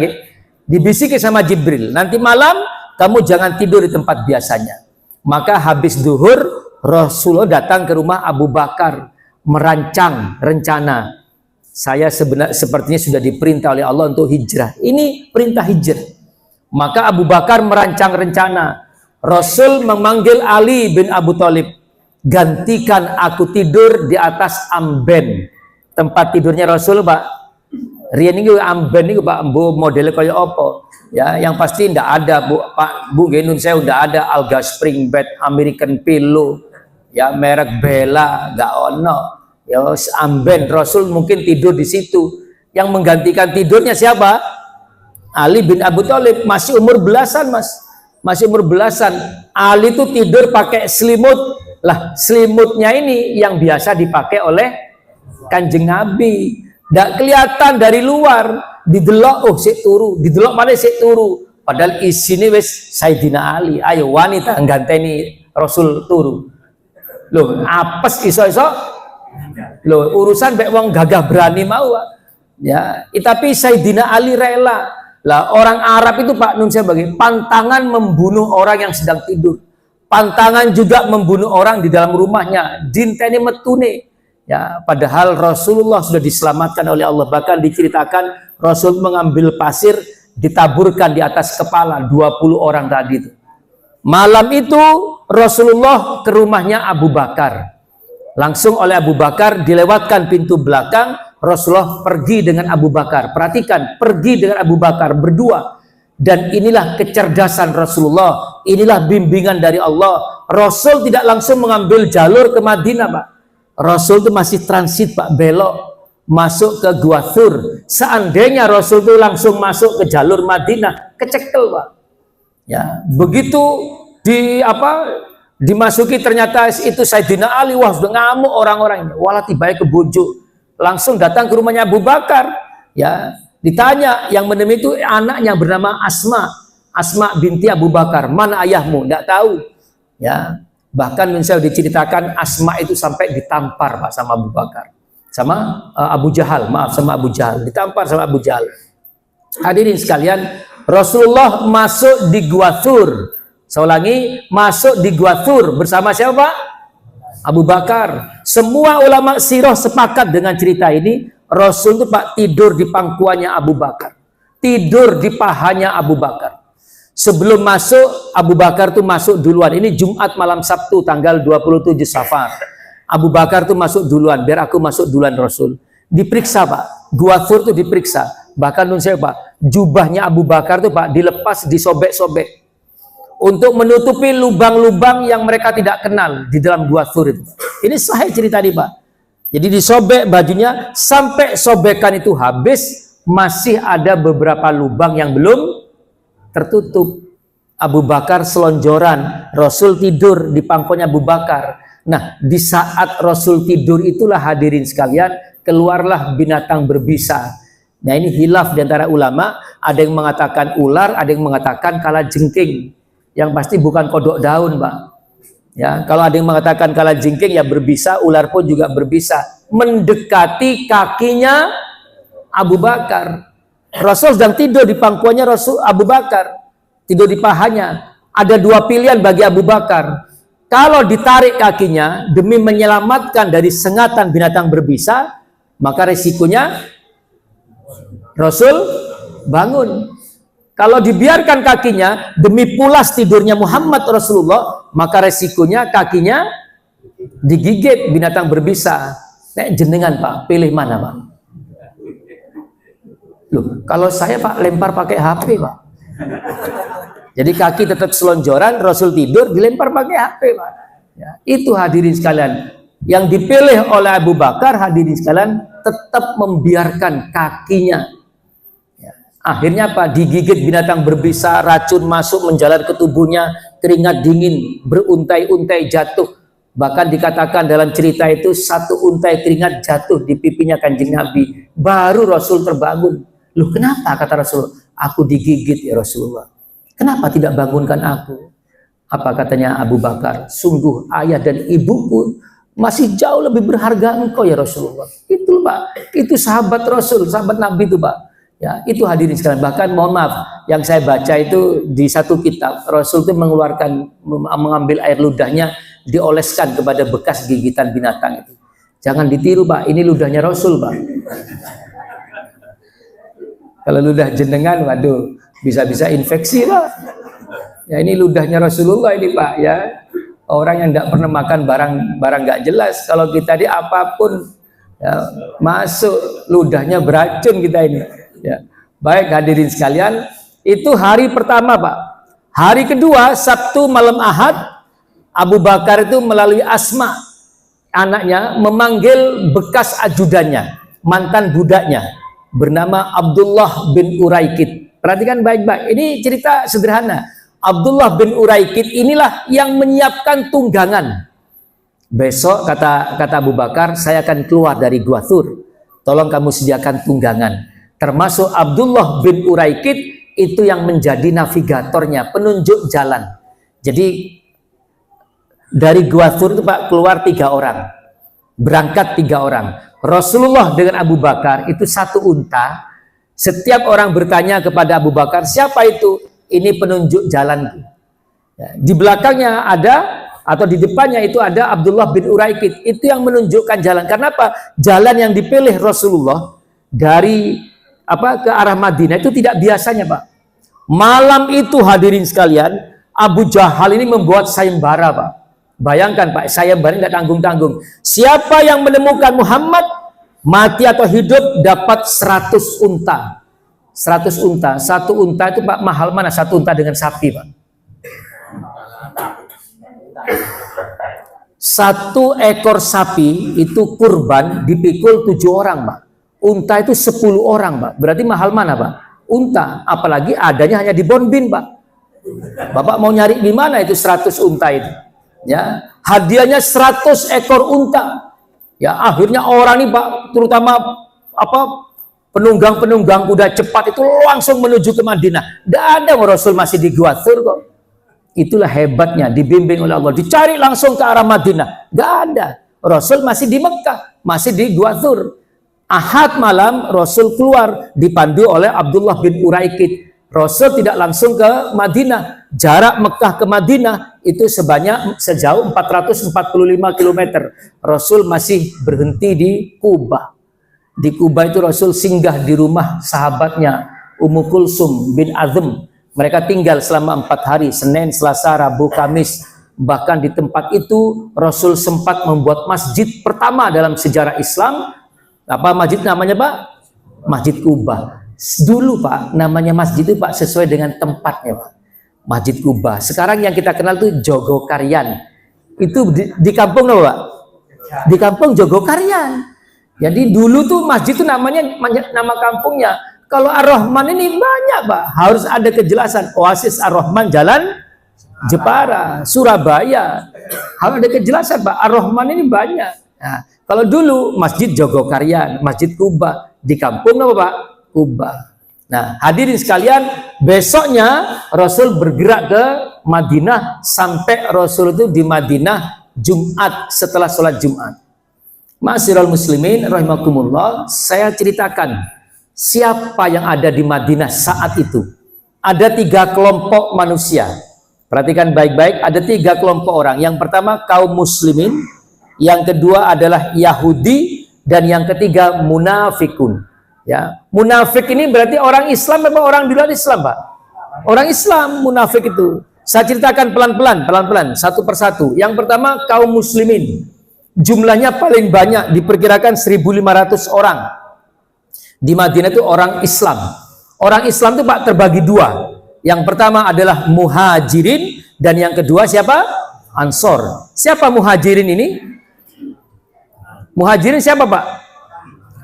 Dibisiki sama Jibril. Nanti malam kamu jangan tidur di tempat biasanya. Maka habis duhur Rasulullah datang ke rumah Abu Bakar merancang rencana. Saya sepertinya sudah diperintah oleh Allah untuk hijrah. Ini perintah hijrah. Maka Abu Bakar merancang rencana. Rasul memanggil Ali bin Abu Thalib, gantikan aku tidur di atas amben. Tempat tidurnya Rasul, Pak. Rian ini amben ini, Pak, Bu, modelnya kayak apa? Ya, yang pasti tidak ada, Bu Genun, saya udah ada Alga Spring Bed, American Pillow, ya, merek Bella, gak ono. Ya amben, Rasul mungkin tidur di situ. Yang menggantikan tidurnya siapa? Ali bin Abi Thalib, masih umur belasan mas, masih umur belasan. Ali itu tidur pakai selimut. Lah selimutnya ini yang biasa dipakai oleh Kanjeng Nabi. Nggak kelihatan dari luar, didelok, oh sik turu, didelok mana sik turu. Padahal isinya wis Sayyidina Ali. Ayo wanita ganteni Rasul turu. Loh, apes iso-iso. Loh, urusan baik wong gagah berani mau. Ya, tapi Sayyidina Ali rela. Lah orang Arab itu Pak Nun sebagai pantangan membunuh orang yang sedang tidur. Pantangan juga membunuh orang di dalam rumahnya. Dinteni metune. Ya, padahal Rasulullah sudah diselamatkan oleh Allah. Bahkan diceritakan Rasul mengambil pasir ditaburkan di atas kepala 20 orang tadi itu. Malam itu Rasulullah ke rumahnya Abu Bakar. Langsung oleh Abu Bakar dilewatkan pintu belakang. Rasulullah pergi dengan Abu Bakar. Perhatikan, pergi dengan Abu Bakar berdua. Dan inilah kecerdasan Rasulullah. Inilah bimbingan dari Allah. Rasul tidak langsung mengambil jalur ke Madinah, Pak. Rasul itu masih transit, Pak, belok masuk ke Gua Thur. Seandainya Rasul itu langsung masuk ke jalur Madinah, kecekel, Pak. Ya, begitu dimasuki ternyata itu Sayyidina Ali, wah sudah ngamuk orang-orang ini. Walah tiba ke bujuk. Langsung datang ke rumahnya Abu Bakar. Ya, ditanya yang menemui itu anaknya bernama Asma binti Abu Bakar. Mana ayahmu? Tidak tahu. Ya, bahkan saya diceritakan Asma itu sampai ditampar Pak sama Abu Bakar. Sama Abu Jahal, maaf sama Abu Jahal. Ditampar sama Abu Jahal. Hadirin sekalian, Rasulullah masuk di Gua Thur. Saya ulangi, masuk di Gua Thur bersama siapa? Abu Bakar. Semua ulama sirah sepakat dengan cerita ini. Rasul itu Pak tidur di pangkuannya Abu Bakar, tidur di pahanya Abu Bakar. Sebelum masuk, Abu Bakar tuh masuk duluan. Ini Jumat malam Sabtu tanggal 27 Safar. Abu Bakar tuh masuk duluan, biar aku masuk duluan Rasul. Diperiksa Pak, Gua Thur tuh diperiksa. Bahkan nun saya Pak, jubahnya Abu Bakar tuh Pak dilepas, disobek-sobek untuk menutupi lubang-lubang yang mereka tidak kenal di dalam Gua Thur itu. Ini sahih cerita nih Pak. Jadi disobek bajunya sampai sobekan itu habis, masih ada beberapa lubang yang belum tertutup. Abu Bakar selonjoran, Rasul tidur di pangkuannya Abu Bakar. Nah, di saat Rasul tidur itulah hadirin sekalian, keluarlah binatang berbisa. Nah, ini khilaf di antara ulama, ada yang mengatakan ular, ada yang mengatakan kalajengking. Yang pasti bukan kodok daun, Pak. Ya, kalau ada yang mengatakan kalajengking ya berbisa, ular pun juga berbisa, mendekati kakinya Abu Bakar. Rasul sedang tidur di pangkuannya Rasul Abu Bakar, tidur di pahanya. Ada dua pilihan bagi Abu Bakar. Kalau ditarik kakinya demi menyelamatkan dari sengatan binatang berbisa, maka resikonya Rasul bangun. Kalau dibiarkan kakinya demi pulas tidurnya Muhammad Rasulullah, maka resikonya kakinya digigit binatang berbisa. Nek jenengan Pak, pilih mana Pak? Loh, kalau saya Pak lempar pakai HP Pak. Jadi kaki tetap selonjoran, Rasul tidur dilempar pakai HP Pak. Ya, itu hadirin sekalian. Yang dipilih oleh Abu Bakar hadirin sekalian tetap membiarkan kakinya. Akhirnya apa? Digigit binatang berbisa, racun masuk menjalar ke tubuhnya, keringat dingin, beruntai-untai jatuh. Bahkan dikatakan dalam cerita itu satu untai keringat jatuh di pipinya Kanjeng Nabi. Baru Rasul terbangun. Loh kenapa? Kata Rasul, aku digigit ya Rasulullah. Kenapa tidak bangunkan aku? Apa katanya Abu Bakar? Sungguh ayah dan ibuku masih jauh lebih berharga engkau ya Rasulullah. Itu Pak, itu sahabat Rasul, sahabat Nabi itu Pak. Ya, itu hadirin sekalian. Bahkan mohon maaf, yang saya baca itu di satu kitab, Rasul itu mengambil air ludahnya, dioleskan kepada bekas gigitan binatang itu. Jangan ditiru Pak, ini ludahnya Rasul Pak. Kalau ludah jenengan, waduh, bisa-bisa infeksi Pak. Ya ini ludahnya Rasulullah ini Pak ya. Orang yang tidak pernah makan barang nggak jelas. Kalau kita di apapun ya, masuk ludahnya beracun kita ini. Ya. Baik hadirin sekalian, itu hari pertama Pak. Hari kedua Sabtu malam Ahad, Abu Bakar itu melalui Asma anaknya memanggil bekas ajudannya, mantan budaknya, bernama Abdullah bin Uraikid. Perhatikan baik-baik, ini cerita sederhana. Abdullah bin Uraikid inilah yang menyiapkan tunggangan. Besok kata Abu Bakar, saya akan keluar dari Gua Thur. Tolong kamu sediakan tunggangan. Termasuk Abdullah bin Uraikid itu yang menjadi navigatornya, penunjuk jalan. Jadi dari Gua Thur itu Pak keluar 3 orang, berangkat 3 orang. Rasulullah dengan Abu Bakar itu 1 unta. Setiap orang bertanya kepada Abu Bakar, siapa itu? Ini penunjuk jalanku. Ya, di belakangnya ada, atau di depannya itu ada Abdullah bin Uraikid. Itu yang menunjukkan jalan. Karena apa? Jalan yang dipilih Rasulullah dari ke arah Madinah itu tidak biasanya, Pak. Malam itu hadirin sekalian, Abu Jahal ini membuat sayembara, Pak. Bayangkan, Pak, sayembara nggak tanggung-tanggung. Siapa yang menemukan Muhammad, mati atau hidup, dapat 100 unta. 100 unta. 1 unta itu, Pak, mahal mana 1 unta dengan sapi, Pak? 1 ekor sapi itu kurban dipikul 7 orang, Pak. Unta itu 10 orang, Pak. Berarti mahal mana, Pak? Unta. Apalagi adanya hanya di Bonbin, Pak. Bapak mau nyari di mana itu 100 unta itu? Ya, hadiahnya 100 ekor unta. Ya, akhirnya orang ini, Pak, terutama penunggang-penunggang kuda cepat itu langsung menuju ke Madinah. Tidak ada, Rasul masih di Gua Thur kok. Itulah hebatnya, dibimbing oleh Allah. Dicari langsung ke arah Madinah. Gak ada. Rasul masih di Mekah, masih di Gua Thur. Ahad malam Rasul keluar dipandu oleh Abdullah bin Uraikid. Rasul tidak langsung ke Madinah. Jarak Mekah ke Madinah itu sejauh 445 km. Rasul masih berhenti di Kuba. Di Kuba itu Rasul singgah di rumah sahabatnya Ummu Kulsum bin Azm. Mereka tinggal selama 4 hari, Senin, Selasa, Rabu, Kamis. Bahkan di tempat itu Rasul sempat membuat masjid pertama dalam sejarah Islam. Apa masjid namanya, Pak? Masjid Kuba. Dulu, Pak, namanya masjid itu, Pak, sesuai dengan tempatnya, Pak. Masjid Kuba. Sekarang yang kita kenal itu Jogokarian. Itu di kampung apa, Pak? Di kampung Jogokarian. Jadi dulu tuh masjid itu namanya, nama kampungnya. Kalau Ar-Rahman ini banyak, Pak. Harus ada kejelasan. Oasis Ar-Rahman Jalan Jepara, Surabaya. Harus ada kejelasan, Pak. Ar-Rahman ini banyak. Nah, kalau dulu Masjid Jogokarian, Masjid Kuba. Di kampung apa, Pak? Kuba. Nah, hadirin sekalian, besoknya Rasul bergerak ke Madinah. Sampai Rasul itu di Madinah Jumat, setelah sholat Jumat. Ma'asyiral muslimin rahimakumullah, saya ceritakan siapa yang ada di Madinah saat itu. Ada 3 kelompok manusia. Perhatikan baik-baik, ada 3 kelompok orang. Yang pertama kaum muslimin, yang kedua adalah Yahudi, dan yang ketiga munafikun. Ya, munafik ini berarti orang Islam atau orang di luar Islam, Pak? Orang Islam munafik itu. Saya ceritakan pelan-pelan, satu persatu. Yang pertama kaum muslimin. Jumlahnya paling banyak, diperkirakan 1.500 orang. Di Madinah itu orang Islam. Orang Islam itu, Pak, terbagi 2. Yang pertama adalah muhajirin, dan yang kedua siapa? Ansor. Siapa muhajirin ini? Muhajirin siapa, Pak?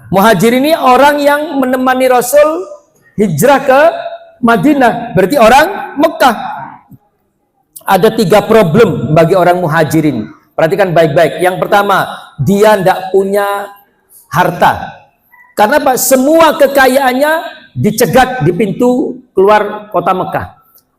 Muhajirin ini orang yang menemani Rasul hijrah ke Madinah. Berarti orang Mekah. Ada 3 problem bagi orang muhajirin. Perhatikan baik-baik. Yang pertama, dia tidak punya harta. Karena Pak, semua kekayaannya dicegat di pintu keluar kota Mekah.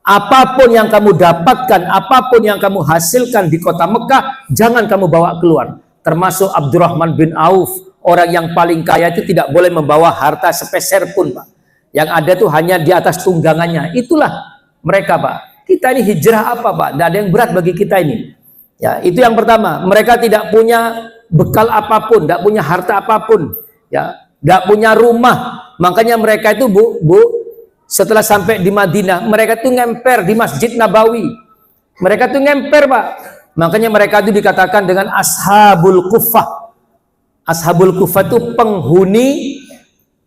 Apapun yang kamu dapatkan, apapun yang kamu hasilkan di kota Mekah, jangan kamu bawa keluar. Termasuk Abdurrahman bin Auf, orang yang paling kaya itu tidak boleh membawa harta sepeser pun, Pak. Yang ada tuh hanya di atas tunggangannya. Itulah mereka, Pak. Kita ini hijrah apa, Pak? Tidak ada yang berat bagi kita ini. Ya, itu yang pertama. Mereka tidak punya bekal apapun, tidak punya harta apapun, ya, tidak punya rumah. Makanya mereka itu, Bu, setelah sampai di Madinah, mereka itu ngemper di Masjid Nabawi. Mereka itu ngemper, Pak. Makanya mereka itu dikatakan dengan Ashabul Kufah. Ashabul Kufah itu penghuni.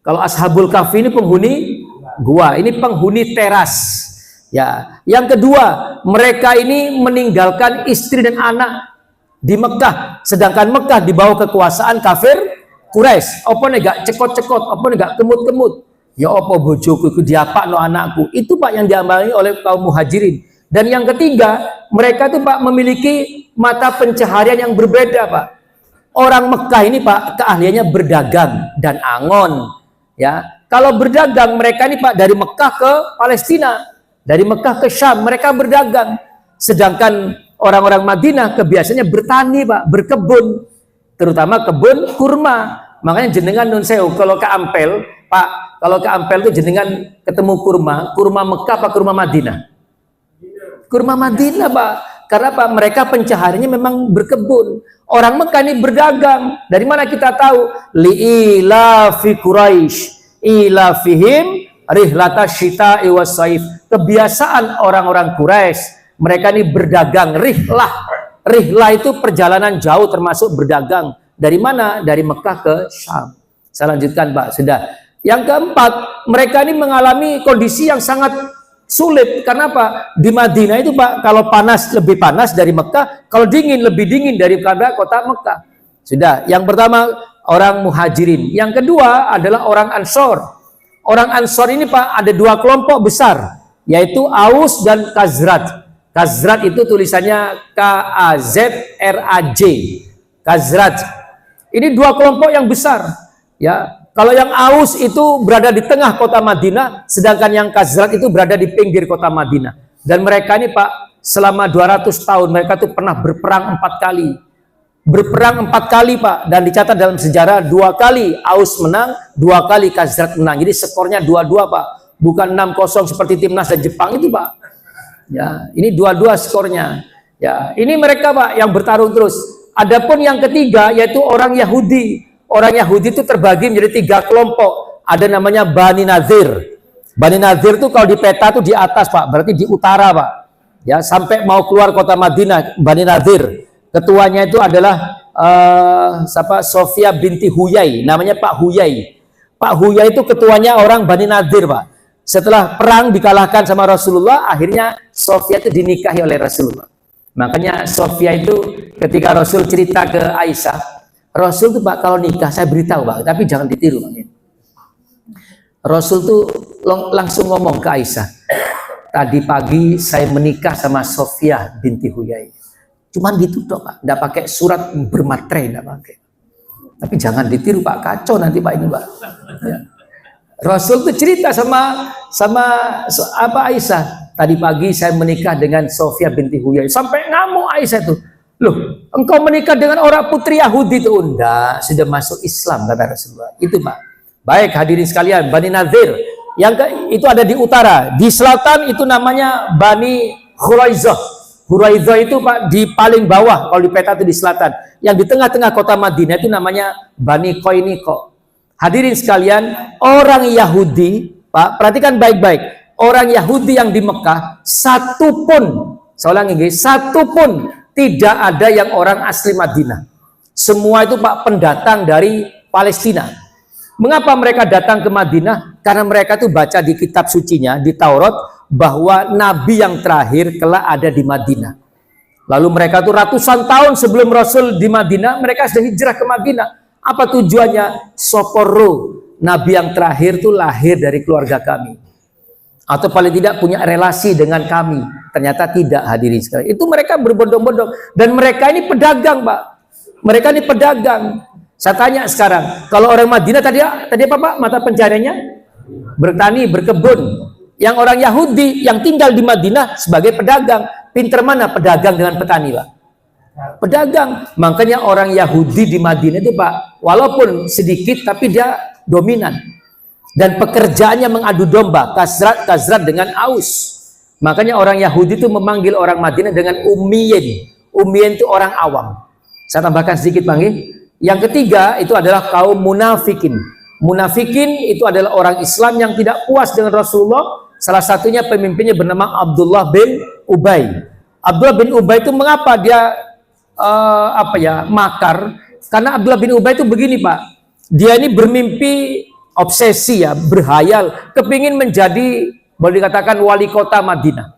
Kalau Ashabul Kahfi ini penghuni gua, ini penghuni teras. Ya, yang kedua, mereka ini meninggalkan istri dan anak. di Mekah, sedangkan Mekah di bawah kekuasaan kafir Quraisy. Apa nih gak cekot-cekot, apa nih gak kemut-kemut. Ya apa bojoku iku diapakno anakku. Itu Pak yang diamali oleh kaum Muhajirin. Dan yang ketiga, mereka tuh Pak memiliki mata pencaharian yang berbeda Pak. Orang Mekah ini Pak keahliannya berdagang dan angon. Ya, kalau berdagang mereka ini Pak dari Mekah ke Palestina, dari Mekah ke Syam mereka berdagang. Sedangkan orang-orang Madinah kebiasaannya bertani Pak, berkebun, terutama kebun kurma. Makanya jenengan nun sewu kalau ke Ampel Pak, kalau ke Ampel itu jenengan ketemu kurma Mekah apa kurma Madinah? Kurma Madinah Pak. Karena Pak mereka pencahariannya memang berkebun. Orang Mekah ini berdagang. Dari mana kita tahu? Li'ilafi Quraisy ilafihim rihlata syita'i wassaif. Kebiasaan orang-orang Quraisy, mereka ini berdagang. Rihlah itu perjalanan jauh termasuk berdagang. Dari mana? Dari Mekah ke Syam. Saya lanjutkan Pak, sudah. Yang keempat, mereka ini mengalami kondisi yang sangat sulit. Karena apa? Di Madinah itu Pak, kalau panas lebih panas dari Mekah, kalau dingin lebih dingin daripada kota Mekah. Sudah. Yang pertama orang Muhajirin. Yang kedua adalah orang Ansor. Orang Ansor ini Pak ada dua kelompok besar, yaitu Aus dan Khazraj. Khazraj itu tulisannya K-A-Z-R-A-J. Khazraj. Ini dua kelompok yang besar. Ya. Kalau yang Aus itu berada di tengah kota Madinah, sedangkan yang Khazraj itu berada di pinggir kota Madinah. Dan mereka ini Pak, selama 200 tahun mereka tuh pernah berperang 4 kali. Berperang 4 kali Pak, dan dicatat dalam sejarah 2 kali Aus menang, 2 kali Khazraj menang. Jadi skornya 2-2 Pak, bukan 6-0 seperti timnas dan Jepang itu Pak. Ya, ini 2-2 skornya. Ya, ini mereka Pak yang bertarung terus. Adapun yang ketiga yaitu orang Yahudi. Orang Yahudi itu terbagi menjadi 3 kelompok. Ada namanya Bani Nadir. Bani Nadir itu kalau di peta itu di atas Pak, berarti di utara Pak. Ya, sampai mau keluar kota Madinah, Bani Nadir. Ketuanya itu adalah Sofia binti Huyai, namanya Pak Huyai. Pak Huyai itu ketuanya orang Bani Nadir Pak. Setelah perang dikalahkan sama Rasulullah, akhirnya Sofia itu dinikahi oleh Rasulullah. Makanya Sofia itu ketika Rasul cerita ke Aisyah, Rasul tuh Pak kalau nikah saya beritahu Pak, tapi jangan ditiru Pak. Rasul tuh langsung ngomong ke Aisyah, tadi pagi saya menikah sama Sofia binti Huyai. Cuman gitu dong Pak, nggak pakai surat bermaterai, nggak pakai. Tapi jangan ditiru Pak, kacau nanti Pak ini Pak. Ya. Rasul tuh cerita sama Aisyah, tadi pagi saya menikah dengan Sofia binti Huyai. Sampai ngamuk Aisyah tuh. Loh, engkau menikah dengan orang putri Yahudi itu? Enggak, sudah masuk Islam kata Rasulullah. Itu Pak. Baik hadirin sekalian, Bani Nadir. Itu ada di utara. Di selatan itu namanya Bani Khuraizah. Khuraizah itu Pak di paling bawah kalau di peta itu di selatan. Yang di tengah-tengah kota Madinah itu namanya Bani Qoiniko. Hadirin sekalian, orang Yahudi, Pak, perhatikan baik-baik. Orang Yahudi yang di Mekah, satupun tidak ada yang orang asli Madinah. Semua itu Pak pendatang dari Palestina. Mengapa mereka datang ke Madinah? Karena mereka tuh baca di kitab sucinya, di Taurat, bahwa Nabi yang terakhir kelak ada di Madinah. Lalu mereka tuh ratusan tahun sebelum Rasul di Madinah, mereka sudah hijrah ke Madinah. Apa tujuannya? Soporo, Nabi yang terakhir tuh lahir dari keluarga kami. Atau paling tidak punya relasi dengan kami. Ternyata tidak, hadirin sekalian. Itu mereka berbondong-bondong. Dan mereka ini pedagang, Pak. Mereka ini pedagang. Saya tanya sekarang, kalau orang Madinah tadi apa Pak? Mata pencariannya? Bertani, berkebun. Yang orang Yahudi yang tinggal di Madinah sebagai pedagang. Pinter mana pedagang dengan petani, Pak? Pedagang. Makanya orang Yahudi di Madinah itu, Pak, walaupun sedikit tapi dia dominan. Dan pekerjaannya mengadu domba, Khazraj dengan Aus. Makanya orang Yahudi itu memanggil orang Madinah dengan Ummiyin. Ummiyin itu orang awam. Saya tambahkan sedikit, Bang. Yang ketiga itu adalah kaum munafikin. Munafikin itu adalah orang Islam yang tidak puas dengan Rasulullah. Salah satunya pemimpinnya bernama Abdullah bin Ubay. Abdullah bin Ubay itu mengapa dia makar? Karena Abdullah bin Ubay itu begini, Pak. Dia ini bermimpi, obsesi ya, berhayal, kepingin menjadi, boleh dikatakan wali kota Madinah.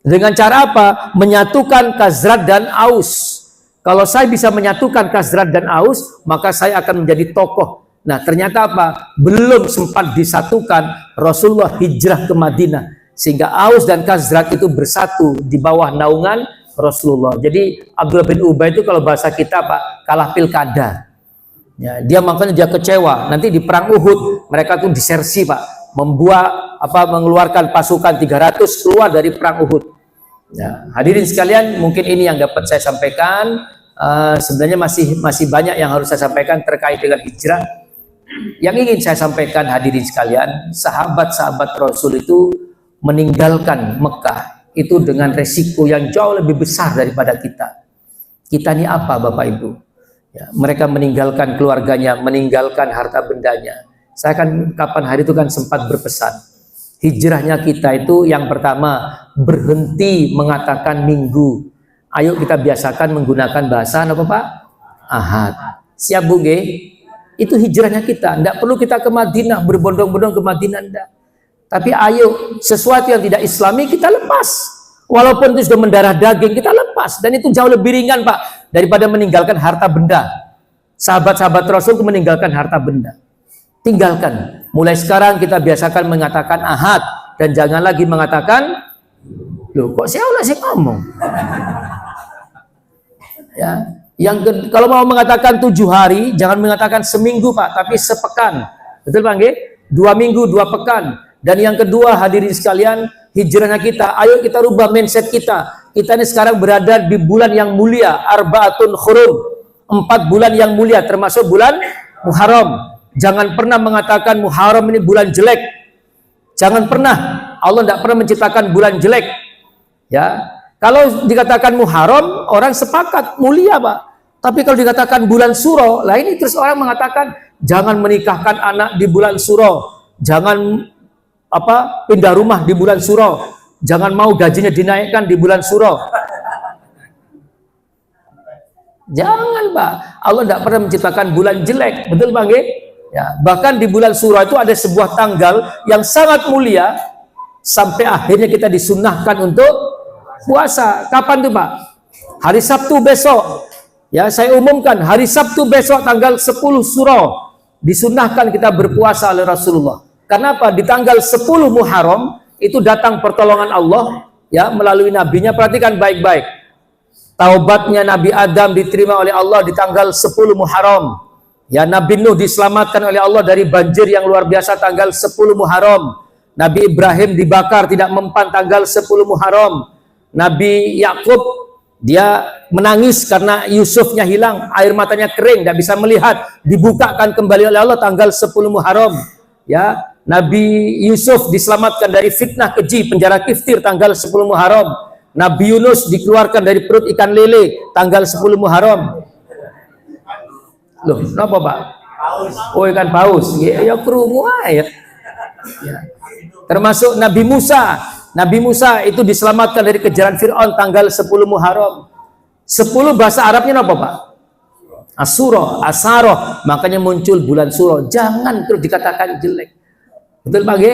Dengan cara apa? Menyatukan Khazraj dan Aus. Kalau saya bisa menyatukan Khazraj dan Aus, maka saya akan menjadi tokoh. Nah, ternyata apa? Belum sempat disatukan, Rasulullah hijrah ke Madinah. Sehingga Aus dan Khazraj itu bersatu di bawah naungan Rasulullah. Jadi Abdullah bin Ubay itu kalau bahasa kita Pak, kalah pilkada. Ya, dia makanya dia kecewa. Nanti di perang Uhud mereka tuh disersi Pak, mengeluarkan pasukan 300 keluar dari perang Uhud. Ya, hadirin sekalian, mungkin ini yang dapat saya sampaikan. Sebenarnya masih banyak yang harus saya sampaikan terkait dengan hijrah. Yang ingin saya sampaikan hadirin sekalian, sahabat-sahabat Rasul itu meninggalkan Mekah itu dengan resiko yang jauh lebih besar daripada kita. Kita ini apa Bapak Ibu? Ya, mereka meninggalkan keluarganya, meninggalkan harta bendanya. Saya kan kapan hari itu kan sempat berpesan, hijrahnya kita itu yang pertama berhenti mengatakan minggu. Ayo kita biasakan menggunakan bahasa apa Pak? Ahad. Siap Bu G? Itu hijrahnya kita. Tidak perlu kita ke Madinah, berbondong-bondong ke Madinah, enggak. Tapi ayo, sesuatu yang tidak islami kita lepas. Walaupun itu sudah mendarah daging, kita lepas. Dan itu jauh lebih ringan Pak, daripada meninggalkan harta benda. Sahabat-sahabat Rasul itu meninggalkan harta benda. Tinggalkan. Mulai sekarang kita biasakan mengatakan ahad. Dan jangan lagi mengatakan, loh kok saya sih ngomong? Ya, kalau mau mengatakan 7 hari, jangan mengatakan seminggu Pak, tapi sepekan. Betul Pak Nggih? 2 minggu, 2 pekan. Dan yang kedua hadirin sekalian, hijrahnya kita, ayo kita rubah mindset kita. Kita ini sekarang berada di bulan yang mulia, Arbaatun Hurum, 4 bulan yang mulia, termasuk bulan Muharram. Jangan pernah mengatakan Muharram ini bulan jelek. Jangan pernah. Allah tidak pernah menciptakan bulan jelek. Ya, kalau dikatakan Muharram, orang sepakat mulia Pak. Tapi kalau dikatakan bulan Suro, lah ini terus orang mengatakan jangan menikahkan anak di bulan Suro, jangan pindah rumah di bulan Suro, jangan mau gajinya dinaikkan di bulan Suro. Jangan Pak, Allah tidak pernah menciptakan bulan jelek, betul Bang? Ya, bahkan di bulan Suro itu ada sebuah tanggal yang sangat mulia, sampai akhirnya kita disunnahkan untuk puasa. Kapan tuh Pak? Hari Sabtu besok. Ya, saya umumkan hari Sabtu besok tanggal 10 Suro disunnahkan kita berpuasa oleh Rasulullah. Karena apa? Di tanggal 10 Muharram itu datang pertolongan Allah ya melalui nabinya. Perhatikan baik-baik. Taubatnya Nabi Adam diterima oleh Allah di tanggal 10 Muharram. Ya, Nabi Nuh diselamatkan oleh Allah dari banjir yang luar biasa tanggal 10 Muharram. Nabi Ibrahim dibakar tidak mempan tanggal 10 Muharram. Nabi Yakub dia menangis karena Yusufnya hilang, air matanya kering, tidak bisa melihat, dibukakan kembali oleh Allah tanggal 10 Muharram. Ya, Nabi Yusuf diselamatkan dari fitnah keji penjara Kiftir tanggal 10 Muharram. Nabi Yunus dikeluarkan dari perut ikan lele tanggal 10 Muharram. Loh, kenapa Pak? Oh, ikan paus. Ya kerungu aja. Ya. Termasuk Nabi Musa. Nabi Musa itu diselamatkan dari kejaran Fir'aun tanggal 10 Muharram. 10 bahasa Arabnya apa Pak? Asuro, Asaroh. Makanya muncul bulan Suro. Jangan terus dikatakan jelek. Betul Pak G?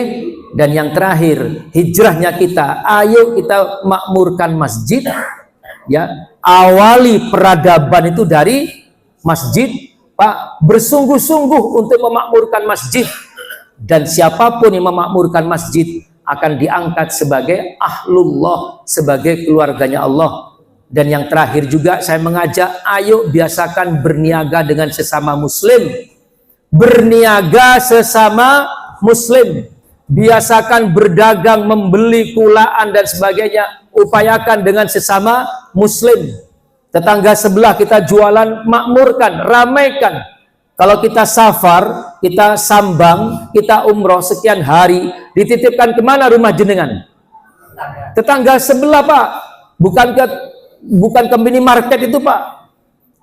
Dan yang terakhir, hijrahnya kita. Ayo kita makmurkan masjid. Ya, awali peradaban itu dari masjid. Pak, bersungguh-sungguh untuk memakmurkan masjid. Dan siapapun yang memakmurkan masjid akan diangkat sebagai ahlullah, sebagai keluarganya Allah. Dan yang terakhir juga saya mengajak, ayo biasakan berniaga dengan sesama muslim. Berniaga sesama muslim. Biasakan berdagang, membeli kulaan dan sebagainya. Upayakan dengan sesama muslim. Tetangga sebelah kita jualan, makmurkan, ramaikan. Kalau kita safar, kita sambang, kita umroh sekian hari, dititipkan kemana rumah jenengan? Tetangga sebelah Pak, bukan ke minimarket itu Pak.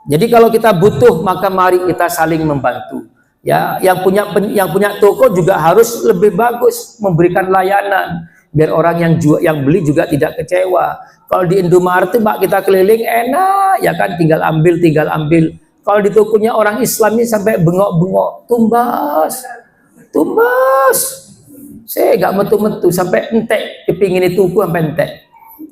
Jadi kalau kita butuh, maka mari kita saling membantu. Ya, yang punya toko juga harus lebih bagus memberikan layanan, biar orang yang beli juga tidak kecewa. Kalau di Indomaret Pak kita keliling enak, ya kan, tinggal ambil. Kalau di tokonya orang Islam ini sampai bengok-bengok, tumbas. Saya gak metu-metu sampai entek, kepingin itu sampai entek.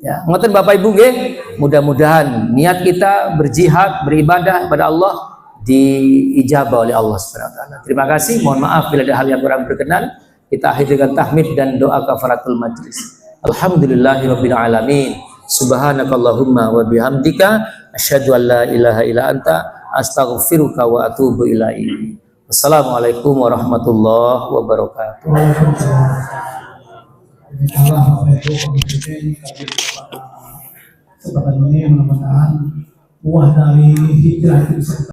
Ya, ngoten Bapak Ibu nggih, mudah-mudahan niat kita berjihad, beribadah kepada Allah diijabah oleh Allah Subhanahu wa taala. Terima kasih, mohon maaf bila ada hal yang kurang berkenan. Kita akhiri dengan tahmid dan doa kafaratul majlis. Alhamdulillahirabbil alamin. Subhanakallahumma wa bihamdika asyhadu an la ilaha illa anta astaghfiruka wa atubu ilaik. Wassalamualaikum warahmatullahi wabarakatuh. Kesempatan ini mudah-mudahan buah dari hijrah itu